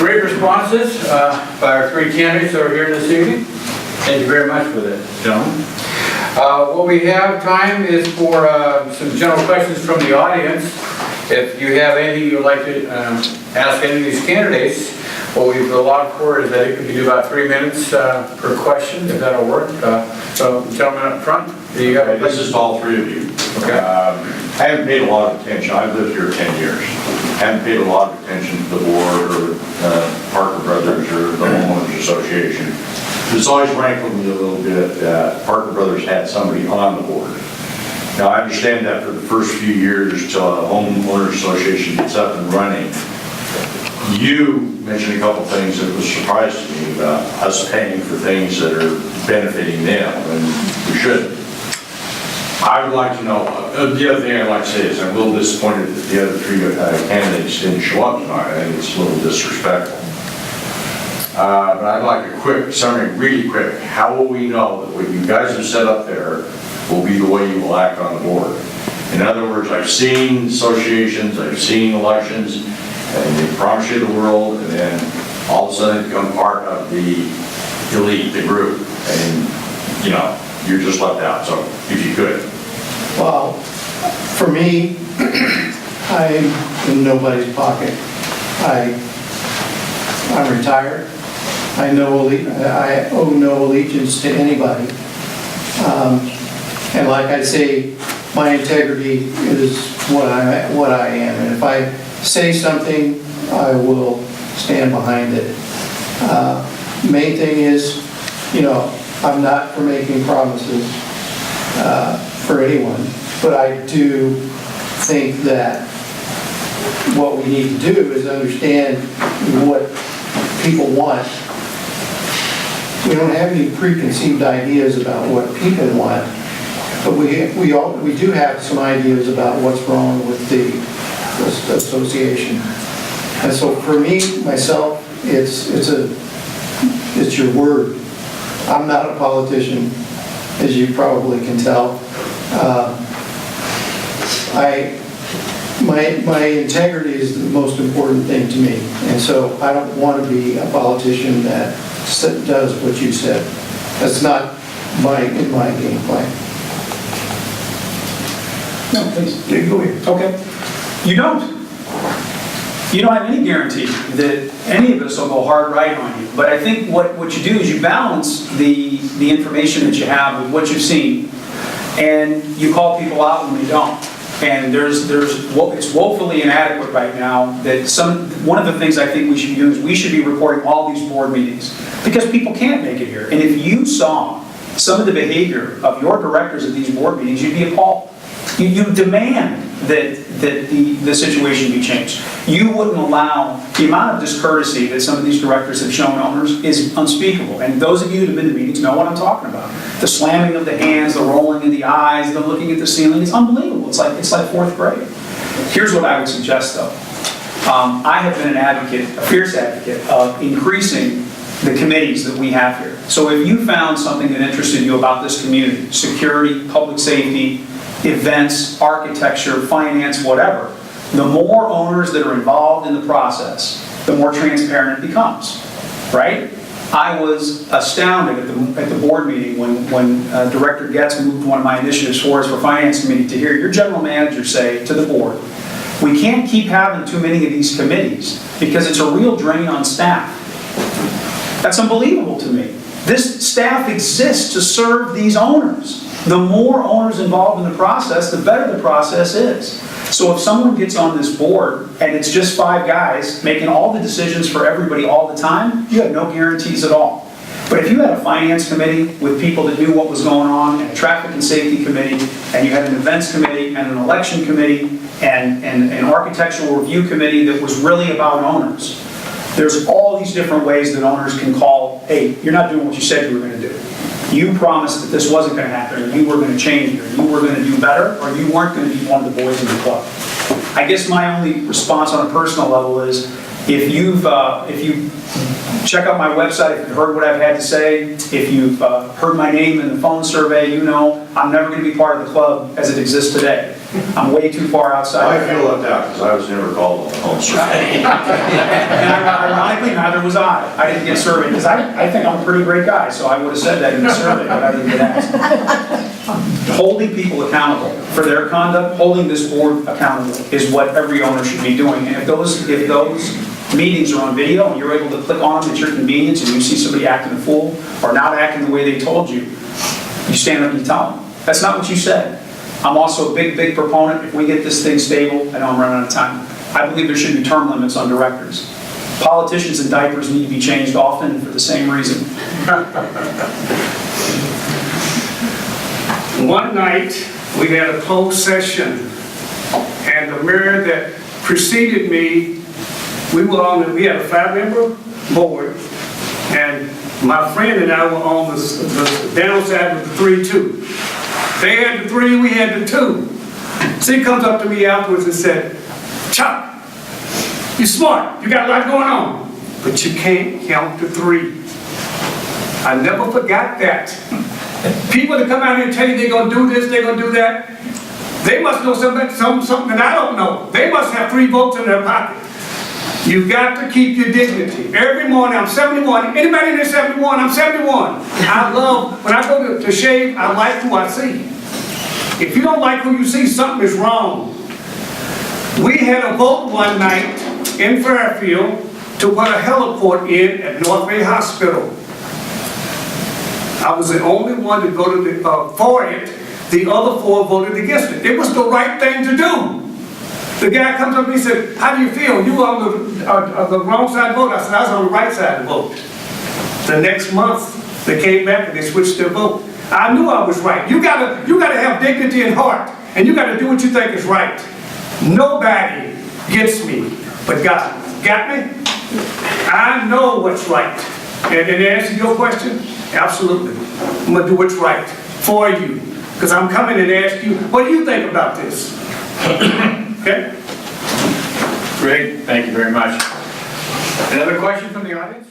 Great responses by our three candidates that are here this evening. Thank you very much for that, gentlemen. What we have time is for some general questions from the audience. If you have anything you'd like to ask any of these candidates, what we've allowed for is that it could be about 3 minutes per question, if that'll work. So, gentlemen up front, you got this is all three of you. Okay. I haven't paid a lot of attention. I've lived here 10 years. Haven't paid a lot of attention to the board or Parker Brothers or the Homeowners Association. It's always rankled me a little bit that Parker Brothers had somebody on the board. Now, I understand that for the first few years till a Homeowners Association gets up and running. You mentioned a couple things that was surprised to me about us paying for things that are benefiting them, and we shouldn't. I would like to know, the other thing I'd like to say is I'm a little disappointed that the other three candidates didn't show up tonight. I think it's a little disrespectful. But I'd like a quick summary, really quick. How will we know that what you guys have set up there will be the way you will act on the board? In other words, I've seen associations, I've seen elections, and they promise you the world, and then all of a sudden become part of the elite, the group, and you know, you're just left out. So if you could. Well, for me, I'm in nobody's pocket. I'm retired. I owe no allegiance to anybody. And like I say, my integrity is what I am. And if I say something, I will stand behind it. Main thing is, you know, I'm not for making promises for anyone, but I do think that what we need to do is understand what people want. We don't have any preconceived ideas about what people want, but we do have some ideas about what's wrong with the association. And so for me, myself, it's your word. I'm not a politician, as you probably can tell. My integrity is the most important thing to me, and so I don't want to be a politician that does what you said. That's not in my game plan. No, please. Yeah, go ahead. Okay. You don't have any guarantee that any of us will go hard right on you. But I think what you do is you balance the information that you have with what you've seen, and you call people out when they don't. And it's woefully inadequate right now that one of the things I think we should do is we should be recording all these board meetings because people can't make it here. And if you saw some of the behavior of your directors at these board meetings, you'd be appalled. You demand that the situation be changed. You wouldn't allow the amount of discourtesy that some of these directors have shown owners is unspeakable. And those of you that have been to meetings know what I'm talking about. The slamming of the hands, the rolling of the eyes, the looking at the ceiling, it's unbelievable. It's like fourth grade. Here's what I would suggest though. I have been an advocate, a fierce advocate of increasing the committees that we have here. So if you found something that interested you about this community, security, public safety, events, architecture, finance, whatever, the more owners that are involved in the process, the more transparent it becomes, right? I was astounded at the board meeting when Director Getz moved one of my initiatives forward for Finance Committee to hear your general manager say to the board, we can't keep having too many of these committees because it's a real drain on staff. That's unbelievable to me. This staff exists to serve these owners. The more owners involved in the process, the better the process is. So if someone gets on this board and it's just 5 guys making all the decisions for everybody all the time, you have no guarantees at all. But if you had a finance committee with people that knew what was going on, and a traffic and safety committee, and you had an events committee, and an election committee, and an architectural review committee that was really about owners, there's all these different ways that owners can call, hey, you're not doing what you said you were going to do. You promised that this wasn't going to happen, or you were going to change, or you were going to do better, or you weren't going to be one of the boys in the club. I guess my only response on a personal level is, If you check out my website, if you've heard what I've had to say, if you've heard my name in the phone survey, you know I'm never going to be part of the club as it exists today. I'm way too far outside. I feel left out because I was never called on the phone survey. And ironically, neither was I. I didn't get surveyed because I think I'm a pretty great guy, so I would have said that in the survey, but I didn't get asked. Holding people accountable for their conduct, holding this board accountable is what every owner should be doing. And if those meetings are on video and you're able to click on them at your convenience and you see somebody acting a fool or not acting the way they told you, you stand up and you tell them. That's not what you said. I'm also a big, big proponent. If we get this thing stable, I know I'm running out of time, I believe there should be term limits on directors. Politicians in diapers need to be changed often for the same reason. One night, we had a closed session, and the mayor that preceded me, we had a 5-member board, and my friend and I were on the downside with the 3 too. They had the 3, we had the 2. So he comes up to me afterwards and said, "Chuck, you're smart, you got a lot going on, but you can't count to 3. I never forgot that. People that come out here and tell you they're going to do this, they're going to do that, they must know something that I don't know. They must have 3 votes in their pocket. You've got to keep your dignity. Every morning, I'm 71. Anybody in there 71? I'm 71. I love, when I go to shave, I like who I see. If you don't like who you see, something is wrong. We had a vote one night in Fairfield to put a heliport in at North Bay Hospital. I was the only one that voted for it. The other 4 voted against it. It was the right thing to do. The guy comes up and he said, "How do you feel? You were on the wrong side of the vote." I said, "I was on the right side of the vote." The next month, they came back and they switched their vote. I knew I was right. You gotta have dignity and heart, and you gotta do what you think is right. Nobody gets me but God. Got me? I know what's right. And to answer your question, absolutely. I'm gonna do what's right for you, because I'm coming and ask you, what do you think about this? Okay? Great, thank you very much. Another question from the audience?